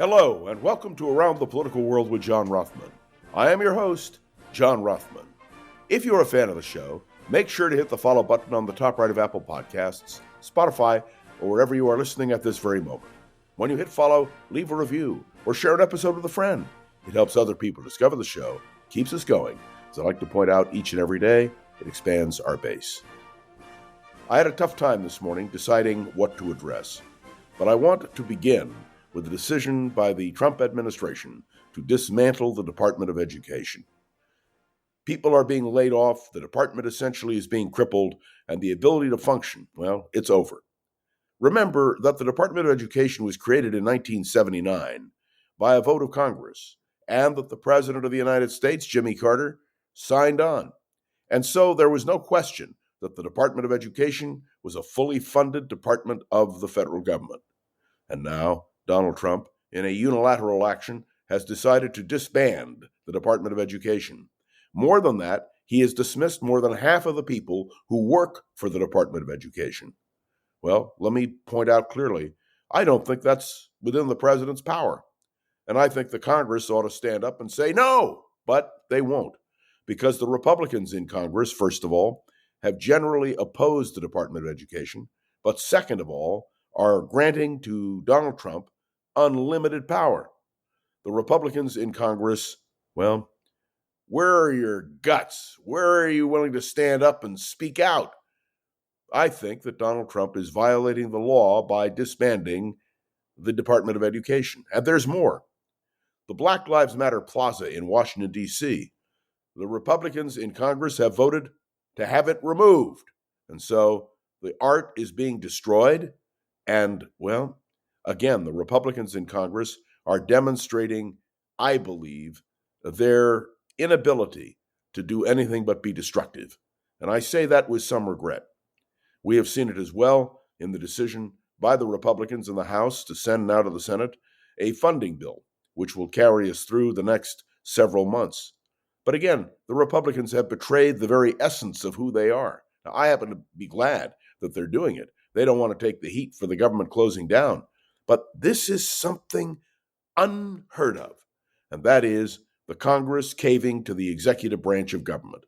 Hello, and welcome to Around the Political World with John Rothman. I am your host, John Rothman. If you're a fan of the show, make sure to hit the follow button on the top right of Apple Podcasts, Spotify, or wherever you are listening at this very moment. When you hit follow, leave a review or share an episode with a friend. It helps other people discover the show, keeps us going. As I like to point out each and every day, it expands our base. I had a tough time this morning deciding what to address, but I want to begin with the decision by the Trump administration to dismantle the Department of Education. People are being laid off, the department essentially is being crippled, and the ability to function, well, it's over. Remember that the Department of Education was created in 1979 by a vote of Congress, and that the President of the United States, Jimmy Carter, signed on. And so there was no question that the Department of Education was a fully funded department of the federal government. And now, Donald Trump, in a unilateral action, has decided to disband the Department of Education. More than that, he has dismissed more than half of the people who work for the Department of Education. Well, let me point out clearly, I don't think that's within the president's power. And I think the Congress ought to stand up and say no, but they won't. Because the Republicans in Congress, first of all, have generally opposed the Department of Education, but second of all, are granting to Donald Trump unlimited power. The Republicans in Congress, well, where are your guts? Where are you willing to stand up and speak out? I think that Donald Trump is violating the law by disbanding the Department of Education. And there's more. The Black Lives Matter Plaza in Washington, D.C., the Republicans in Congress have voted to have it removed. And so the art is being destroyed. And, well, again, the Republicans in Congress are demonstrating, I believe, their inability to do anything but be destructive. And I say that with some regret. We have seen it as well in the decision by the Republicans in the House to send now to the Senate a funding bill, which will carry us through the next several months. But again, the Republicans have betrayed the very essence of who they are. Now, I happen to be glad that they're doing it. They don't want to take the heat for the government closing down. But this is something unheard of, and that is the Congress caving to the executive branch of government.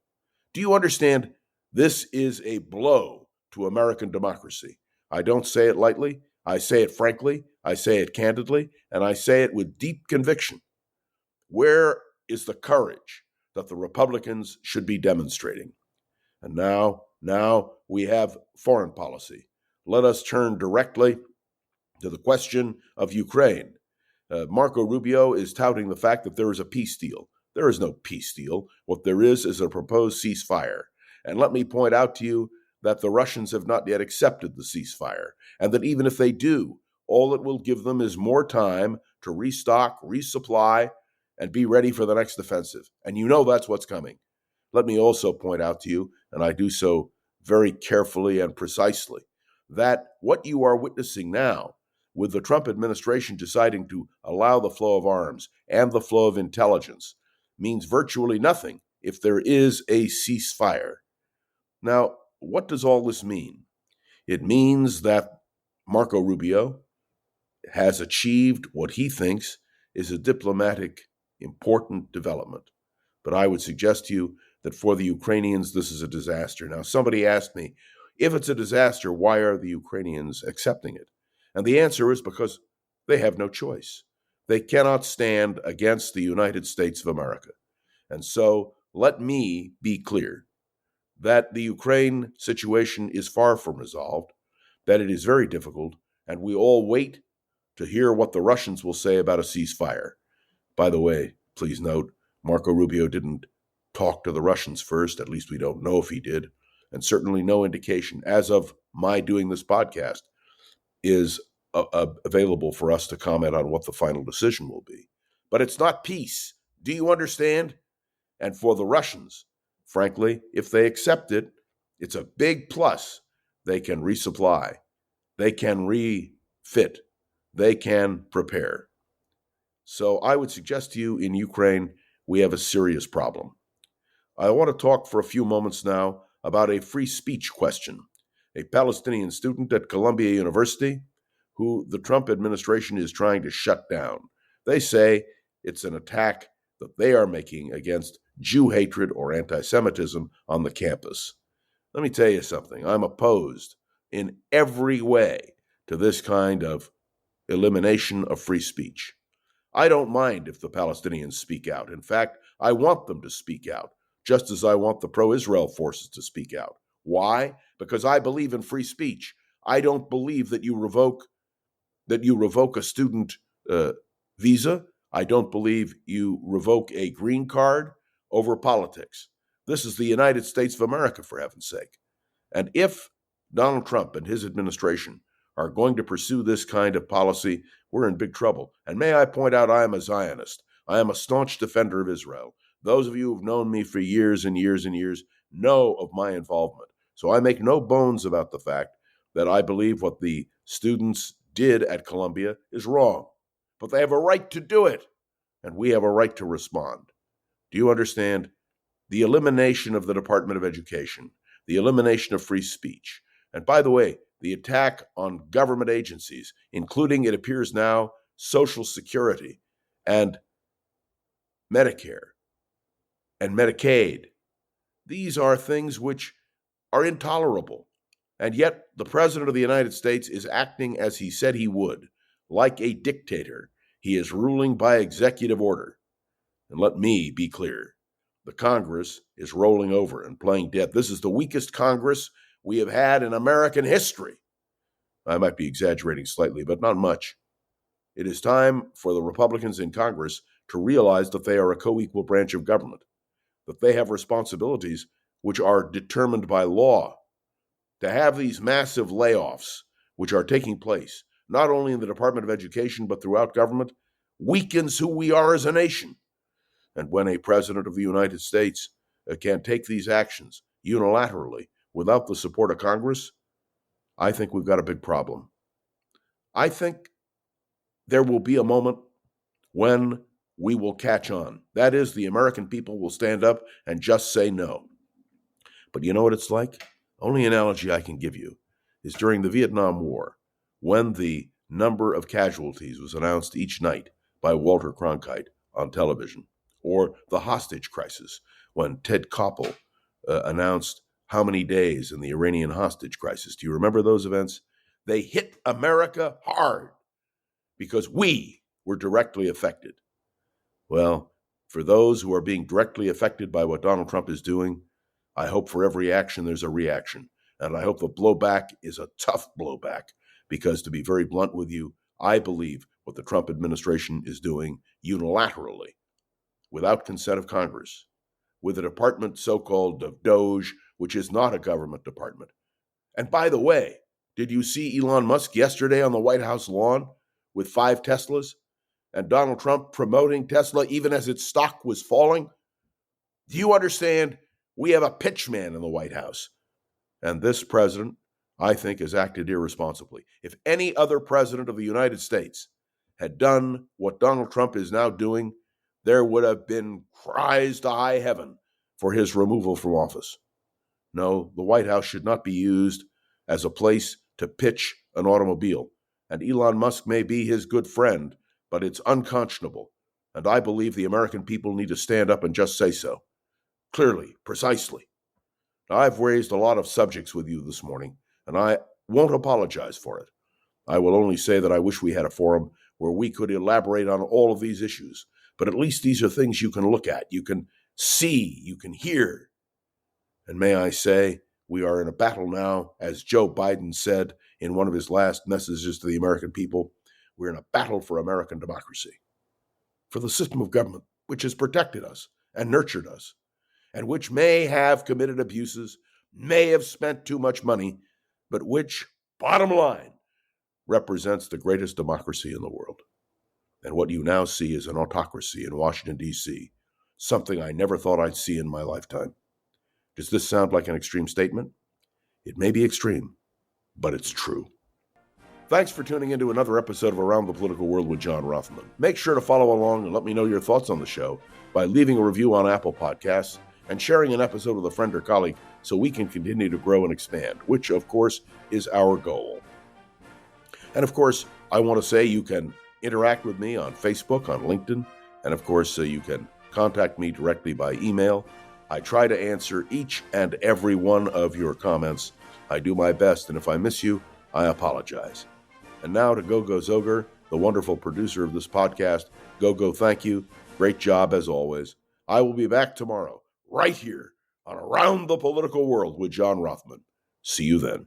Do you understand? This is a blow to American democracy. I don't say it lightly. I say it frankly. I say it candidly, and I say it with deep conviction. Where is the courage that the Republicans should be demonstrating? And now we have foreign policy. Let us turn directly to the question of Ukraine. Marco Rubio is touting the fact that there is a peace deal. There is no peace deal. What there is a proposed ceasefire. And let me point out to you that the Russians have not yet accepted the ceasefire, and that even if they do, all it will give them is more time to restock, resupply, and be ready for the next offensive. And you know that's what's coming. Let me also point out to you, and I do so very carefully and precisely, that what you are witnessing now, with the Trump administration deciding to allow the flow of arms and the flow of intelligence, means virtually nothing if there is a ceasefire. Now, what does all this mean? It means that Marco Rubio has achieved what he thinks is a diplomatic important development. But I would suggest to you that for the Ukrainians, this is a disaster. Now, somebody asked me, if it's a disaster, why are the Ukrainians accepting it? And the answer is because they have no choice. They cannot stand against the United States of America. And so let me be clear that the Ukraine situation is far from resolved, that it is very difficult, and we all wait to hear what the Russians will say about a ceasefire. By the way, please note, Marco Rubio didn't talk to the Russians first, at least we don't know if he did, and certainly no indication, as of my doing this podcast, is available for us to comment on what the final decision will be. But it's not peace. Do you understand? And for the Russians, frankly, if they accept it, it's a big plus. They can resupply. They can refit. They can prepare. So I would suggest to you in Ukraine, we have a serious problem. I want to talk for a few moments now about a free speech question. A Palestinian student at Columbia University who the Trump administration is trying to shut down. They say it's an attack that they are making against Jew hatred or anti-Semitism on the campus. Let me tell you something. I'm opposed in every way to this kind of elimination of free speech. I don't mind if the Palestinians speak out. In fact, I want them to speak out, just as I want the pro-Israel forces to speak out. Why? Because I believe in free speech. I don't believe that you revoke a student visa. I don't believe you revoke a green card over politics. This is the United States of America, for heaven's sake. And if Donald Trump and his administration are going to pursue this kind of policy, we're in big trouble. And may I point out, I am a Zionist. I am a staunch defender of Israel. Those of you who've known me for years and years and years know of my involvement. So I make no bones about the fact that I believe what the students did at Columbia is wrong. But they have a right to do it, and we have a right to respond. Do you understand? The elimination of the Department of Education, the elimination of free speech, and by the way, the attack on government agencies, including, it appears now, Social Security and Medicare and Medicaid. These are things which are intolerable. And yet the President of the United States is acting as he said he would, like a dictator. He is ruling by executive order. And let me be clear. The Congress is rolling over and playing dead. This is the weakest Congress we have had in American history. I might be exaggerating slightly, but not much. It is time for the Republicans in Congress to realize that they are a co-equal branch of government, that they have responsibilities which are determined by law. To have these massive layoffs, which are taking place, not only in the Department of Education, but throughout government, weakens who we are as a nation. And when a president of the United States can take these actions unilaterally without the support of Congress, I think we've got a big problem. I think there will be a moment when we will catch on. That is, the American people will stand up and just say no. But you know what it's like? Only analogy I can give you is during the Vietnam War, when the number of casualties was announced each night by Walter Cronkite on television, or the hostage crisis, when Ted Koppel announced how many days in the Iranian hostage crisis. Do you remember those events? They hit America hard because we were directly affected. Well, for those who are being directly affected by what Donald Trump is doing, I hope for every action there's a reaction. And I hope the blowback is a tough blowback, because to be very blunt with you, I believe what the Trump administration is doing unilaterally, without consent of Congress, with a department so-called of DOGE, which is not a government department. And by the way, did you see Elon Musk yesterday on the White House lawn with 5 Teslas? And Donald Trump promoting Tesla even as its stock was falling? Do you understand? We have a pitchman in the White House. And this president, I think, has acted irresponsibly. If any other president of the United States had done what Donald Trump is now doing, there would have been cries to high heaven for his removal from office. No, the White House should not be used as a place to pitch an automobile. And Elon Musk may be his good friend, but it's unconscionable. And I believe the American people need to stand up and just say so. Clearly, precisely. Now, I've raised a lot of subjects with you this morning, and I won't apologize for it. I will only say that I wish we had a forum where we could elaborate on all of these issues. But at least these are things you can look at, you can see, you can hear. And may I say, we are in a battle now, as Joe Biden said in one of his last messages to the American people, we're in a battle for American democracy, for the system of government which has protected us and nurtured us, and which may have committed abuses, may have spent too much money, but which, bottom line, represents the greatest democracy in the world. And what you now see is an autocracy in Washington, D.C., something I never thought I'd see in my lifetime. Does this sound like an extreme statement? It may be extreme, but it's true. Thanks for tuning into another episode of Around the Political World with John Rothman. Make sure to follow along and let me know your thoughts on the show by leaving a review on Apple Podcasts and sharing an episode with a friend or colleague so we can continue to grow and expand, which, of course, is our goal. And, of course, I want to say you can Interact with me on Facebook, on LinkedIn, and of course, you can contact me directly by email. I try to answer each and every one of your comments. I do my best, and if I miss you, I apologize. And now to Go-Go Zoger, the wonderful producer of this podcast. Go-Go, thank you. Great job as always. I will be back tomorrow, right here on Around the Political World with John Rothman. See you then.